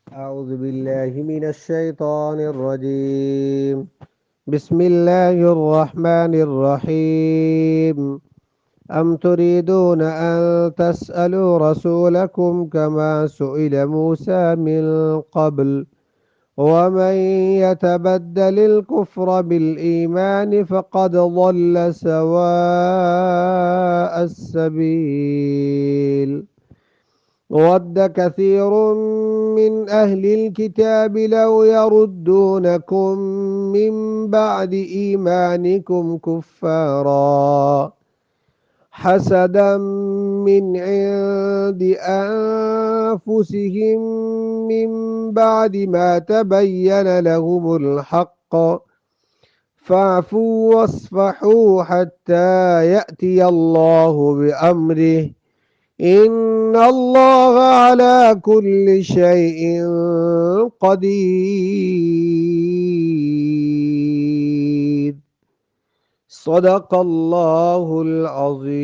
أعوذ بالله من الشيطان الرجيم. بسم الله الرحمن الرحيم. أم تريدون أن تسألوا رسولكم كما سئل موسى من قبل ومن يتبدل الكفر بالإيمان فقد ضل سواء السبيل. ود كثير من أهل الكتاب لو يردونكم من بعد إيمانكم كفارا حسدا من عند أنفسهم من بعد ما تبين لهم الحق فاعفوا واصفحوا حتى يأتي الله بأمره إن الله على كل شيء قدير. صدق الله العظيم.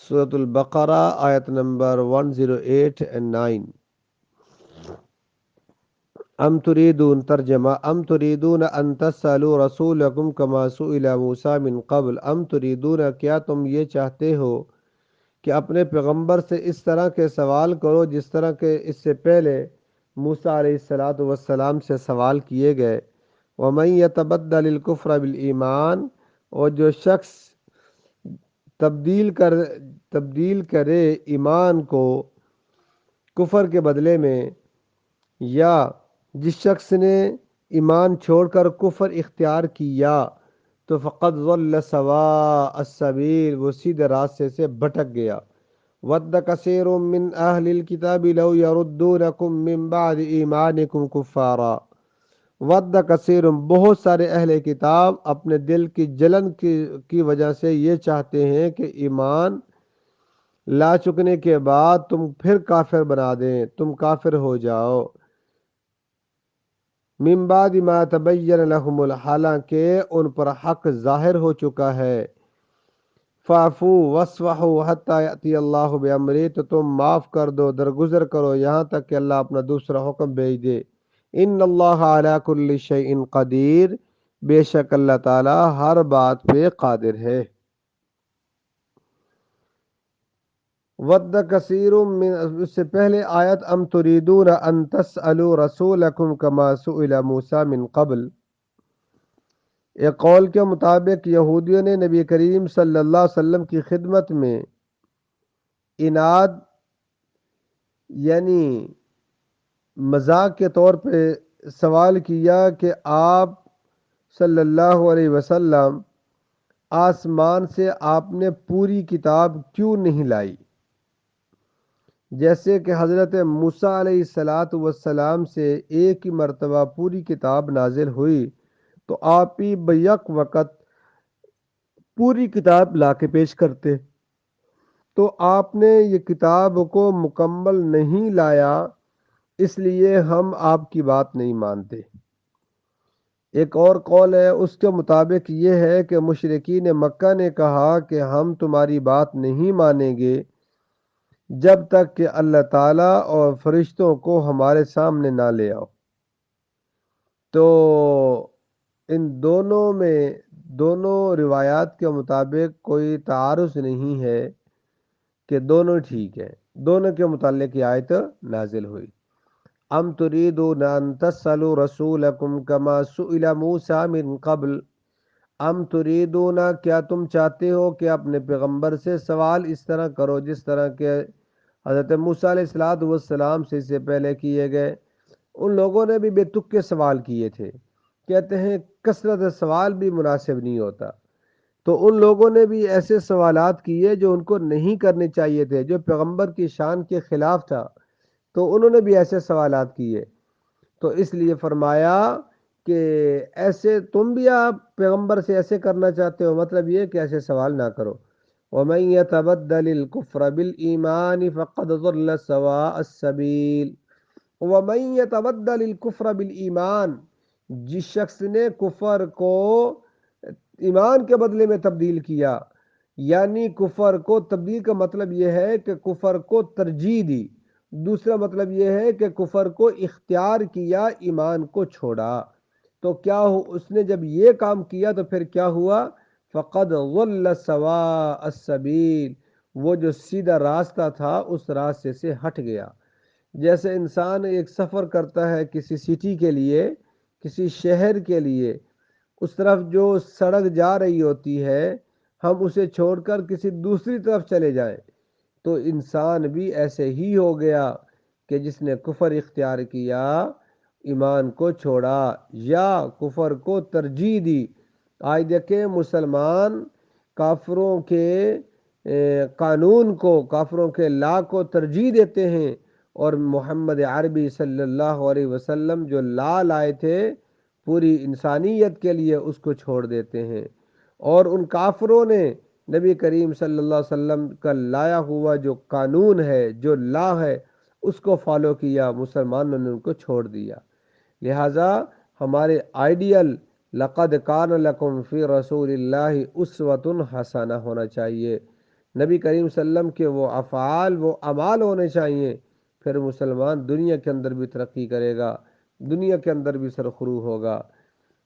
سورة البقرہ آیت نمبر 108 and 9. ام تريدون ترجمہ ام تريدون ان تسألوا رسولکم کما سئل موسیٰ من قبل. ام تريدون کیا تم یہ چاہتے ہو کہ اپنے پیغمبر سے اس طرح کے سوال کرو جس طرح کے اس سے پہلے موسیٰ علیہ السلام سے سوال کیے گئے. وَمَن يَتَبَدَّلِ الْكُفْرَ بِالْإِيمَانِ اور جو شخص تبدیل کرے ایمان کو کفر کے بدلے میں، یا جس شخص نے ایمان چھوڑ کر کفر اختیار کیا تو فقط ضل سواء السبیل وہ سیدھے راستے سے بھٹک گیا. ود کثیر من اہل الکتاب لو یردونکم من بعد ایمانکم کفارا. ود کثیر بہت سارے اہل کتاب اپنے دل کی جلن کی وجہ سے یہ چاہتے ہیں کہ ایمان لا چکنے کے بعد تم پھر کافر بنا دیں، تم کافر ہو جاؤ. من بعد ما تبین لهم حالانکہ ان پر حق ظاہر ہو چکا ہے. فاعفوا واصفحوا حتی یأتی اللہ بامرہ تو تم معاف کر دو، درگزر کرو یہاں تک کہ اللہ اپنا دوسرا حکم بھیج دے. ان اللہ علی کل شیء قدیر بے شک اللہ تعالی ہر بات پہ قادر ہے. ود کثیر من اس سے پہلے آیت ام تريدون ان تسألوا رسولکم کما سئل موسیٰ من قبل. ایک قول کے مطابق یہودیوں نے نبی کریم صلی اللہ علیہ وسلم کی خدمت میں عناد یعنی مذاق کے طور پہ سوال کیا کہ آپ صلی اللہ علیہ وسلم آسمان سے آپ نے پوری کتاب کیوں نہیں لائی؟ جیسے کہ حضرت موسیٰ علیہ السلام سے ایک ہی مرتبہ پوری کتاب نازل ہوئی تو آپ ہی بیک وقت پوری کتاب لا کے پیش کرتے، تو آپ نے یہ کتاب کو مکمل نہیں لایا اس لیے ہم آپ کی بات نہیں مانتے. ایک اور قول ہے اس کے مطابق یہ ہے کہ مشرکین مکہ نے کہا کہ ہم تمہاری بات نہیں مانیں گے جب تک کہ اللہ تعالیٰ اور فرشتوں کو ہمارے سامنے نہ لے آؤ. تو ان دونوں روایات کے مطابق کوئی تعارض نہیں ہے کہ دونوں ٹھیک ہیں، دونوں کے متعلق یہ آیت نازل ہوئی. ام تريدون ان تسألوا رسولکم کما سئل موسیٰ من قبل. ام تريدون کیا تم چاہتے ہو کہ اپنے پیغمبر سے سوال اس طرح کرو جس طرح کے حضرت موسیٰ علیہ السلام سے اس سے پہلے کیے گئے. ان لوگوں نے بھی بے تک کے سوال کیے تھے. کہتے ہیں کثرت سوال بھی مناسب نہیں ہوتا، تو ان لوگوں نے بھی ایسے سوالات کیے جو ان کو نہیں کرنے چاہیے تھے، جو پیغمبر کی شان کے خلاف تھا، تو انہوں نے بھی ایسے سوالات کیے. تو اس لیے فرمایا کہ ایسے تم بھی آپ پیغمبر سے ایسے کرنا چاہتے ہو، مطلب یہ کہ ایسے سوال نہ کرو. وَمَن يَتَبَدَّلِ الْكُفْرَ بِالْإِيمَانِ فَقَدْ ضَلَّ سَوَاءَ السَّبِيلِ. وَمَن يَتَبَدَّلِ الْكُفْرَ بِالْإِيمَانِ جس شخص نے کفر کو ایمان کے بدلے میں تبدیل کیا، یعنی کفر کو تبدیل کا مطلب یہ ہے کہ کفر کو ترجیح دی، دوسرا مطلب یہ ہے کہ کفر کو اختیار کیا، ایمان کو چھوڑا۔ تو کیا اس نے جب یہ کام کیا تو پھر کیا ہوا؟ فقد ضل سواء السبیل، وہ جو سیدھا راستہ تھا اس راستے سے ہٹ گیا۔ جیسے انسان ایک سفر کرتا ہے کسی سٹی کے لیے، کسی شہر کے لیے، اس طرف جو سڑک جا رہی ہوتی ہے ہم اسے چھوڑ کر کسی دوسری طرف چلے جائیں، تو انسان بھی ایسے ہی ہو گیا کہ جس نے کفر اختیار کیا، ایمان کو چھوڑا یا کفر کو ترجیح دی۔ آج دیکھیں مسلمان کافروں کے قانون کو، کافروں کے لا کو ترجیح دیتے ہیں، اور محمد عربی صلی اللہ علیہ وسلم جو لا لائے تھے پوری انسانیت کے لیے اس کو چھوڑ دیتے ہیں، اور ان کافروں نے نبی کریم صلی اللہ علیہ وسلم کا لایا ہوا جو قانون ہے، جو لا ہے، اس کو فالو کیا، مسلمانوں نے ان کو چھوڑ دیا۔ لہٰذا ہمارے آئیڈیل لقد کان لکم فی رسول اللہ اسوۃ حسنہ ہونا چاہیے، نبی کریم صلی اللہ علیہ وسلم کے وہ افعال، وہ اعمال ہونے چاہیے، پھر مسلمان دنیا کے اندر بھی ترقی کرے گا، دنیا کے اندر بھی سرخرو ہوگا۔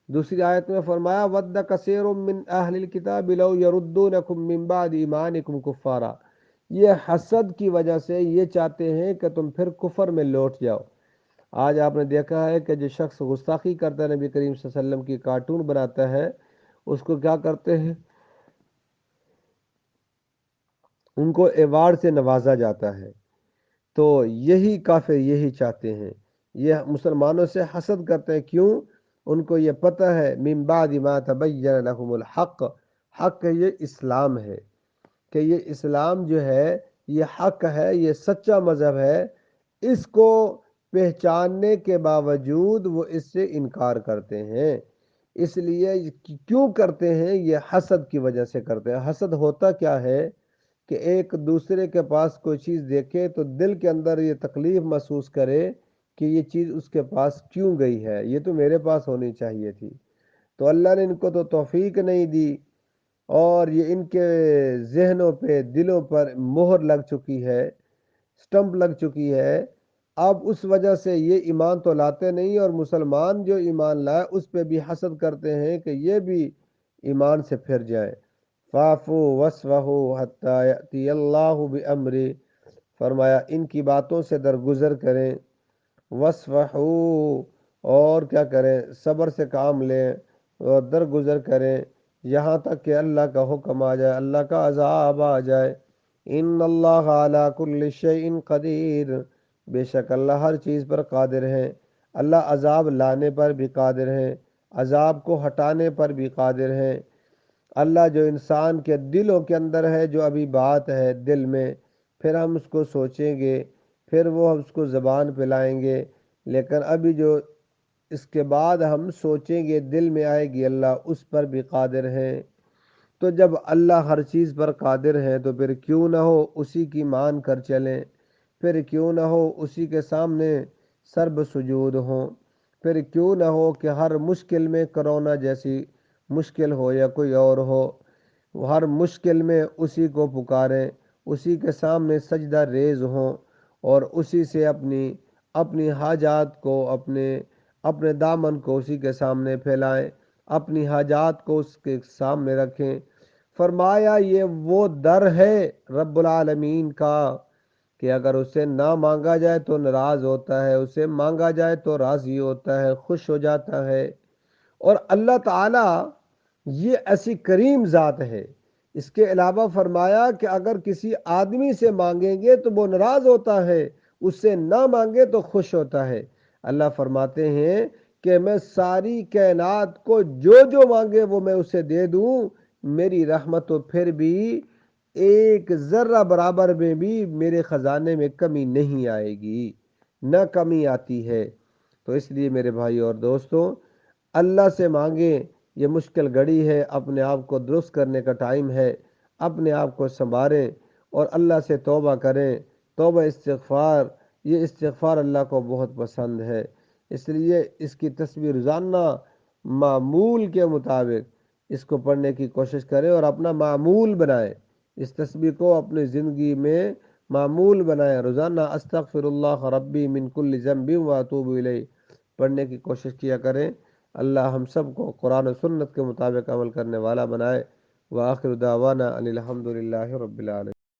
دوسری آیت میں فرمایا ود کثیر من اہل الکتاب لو یردونکم من بعد ایمانکم کفارا، یہ حسد کی وجہ سے یہ چاہتے ہیں کہ تم پھر کفر میں لوٹ جاؤ۔ آج آپ نے دیکھا ہے کہ جو شخص گستاخی کرتا ہے نبی کریم صلی اللہ علیہ وسلم کی، کارٹون بناتا ہے، اس کو کیا کرتے ہیں؟ ان کو ایوارڈ سے نوازا جاتا ہے۔ تو یہی کافر یہی چاہتے ہیں، یہ مسلمانوں سے حسد کرتے ہیں۔ کیوں؟ ان کو یہ پتہ ہے من بعد ما تبین لهم الحق، حق یہ اسلام ہے، کہ یہ اسلام جو ہے یہ حق ہے، یہ سچا مذہب ہے، اس کو پہچاننے کے باوجود وہ اس سے انکار کرتے ہیں۔ اس لیے کیوں کرتے ہیں؟ یہ حسد کی وجہ سے کرتے ہیں۔ حسد ہوتا کیا ہے کہ ایک دوسرے کے پاس کوئی چیز دیکھے تو دل کے اندر یہ تکلیف محسوس کرے کہ یہ چیز اس کے پاس کیوں گئی ہے، یہ تو میرے پاس ہونی چاہیے تھی۔ تو اللہ نے ان کو تو توفیق نہیں دی، اور یہ ان کے ذہنوں پہ، دلوں پر مہر لگ چکی ہے، سٹمپ لگ چکی ہے۔ اب اس وجہ سے یہ ایمان تو لاتے نہیں، اور مسلمان جو ایمان لائے اس پہ بھی حسد کرتے ہیں کہ یہ بھی ایمان سے پھر جائے۔ فَاعْفُوا وَاصْفَحُوا حَتَّى يَأْتِيَ اللَّهُ بِأَمْرِهِ، فرمایا ان کی باتوں سے درگزر کریں، وَاصْفَحُوا، اور کیا کریں؟ صبر سے کام لیں اور درگزر کریں، یہاں تک کہ اللہ کا حکم آ جائے، اللہ کا عذاب آ جائے۔ ان اللہ علی کل شیء قدیر، بے شک اللہ ہر چیز پر قادر ہے۔ اللہ عذاب لانے پر بھی قادر ہے، عذاب کو ہٹانے پر بھی قادر ہے۔ اللہ جو انسان کے دلوں کے اندر ہے، جو ابھی بات ہے دل میں، پھر ہم اس کو سوچیں گے، پھر وہ ہم اس کو زبان پہ لائیں گے، لیکن ابھی جو اس کے بعد ہم سوچیں گے دل میں آئے گی، اللہ اس پر بھی قادر ہے۔ تو جب اللہ ہر چیز پر قادر ہے تو پھر کیوں نہ ہو اسی کی مان کر چلیں، پھر کیوں نہ ہو اسی کے سامنے سرب سجود ہوں، پھر کیوں نہ ہو کہ ہر مشکل میں، کرونا جیسی مشکل ہو یا کوئی اور ہو، ہر مشکل میں اسی کو پکاریں، اسی کے سامنے سجدہ ریز ہوں، اور اسی سے اپنی حاجات کو، اپنے دامن کو اسی کے سامنے پھیلائیں، اپنی حاجات کو اس کے سامنے رکھیں۔ فرمایا یہ وہ در ہے رب العالمین کا کہ اگر اسے نہ مانگا جائے تو ناراض ہوتا ہے، اسے مانگا جائے تو راضی ہوتا ہے، خوش ہو جاتا ہے۔ اور اللہ تعالی یہ ایسی کریم ذات ہے۔ اس کے علاوہ فرمایا کہ اگر کسی آدمی سے مانگیں گے تو وہ ناراض ہوتا ہے، اس سے نہ مانگے تو خوش ہوتا ہے۔ اللہ فرماتے ہیں کہ میں ساری کائنات کو جو مانگے وہ میں اسے دے دوں، میری رحمت تو پھر بھی ایک ذرہ برابر میں بھی میرے خزانے میں کمی نہیں آئے گی، نہ کمی آتی ہے۔ تو اس لیے میرے بھائی اور دوستوں، اللہ سے مانگیں، یہ مشکل گھڑی ہے، اپنے آپ کو درست کرنے کا ٹائم ہے، اپنے آپ کو سنواریں اور اللہ سے توبہ کریں، توبہ استغفار۔ یہ استغفار اللہ کو بہت پسند ہے، اس لیے اس کی تصویر روزانہ معمول کے مطابق اس کو پڑھنے کی کوشش کریں اور اپنا معمول بنائیں، اس تسبیح کو اپنی زندگی میں معمول بنائیں۔ روزانہ استغفر اللہ ربی من کل ذنب واتوب الیہ پڑھنے کی کوشش کیا کریں۔ اللہ ہم سب کو قرآن و سنت کے مطابق عمل کرنے والا بنائے۔ وآخر دعوانا ان الحمد للہ رب العالمین۔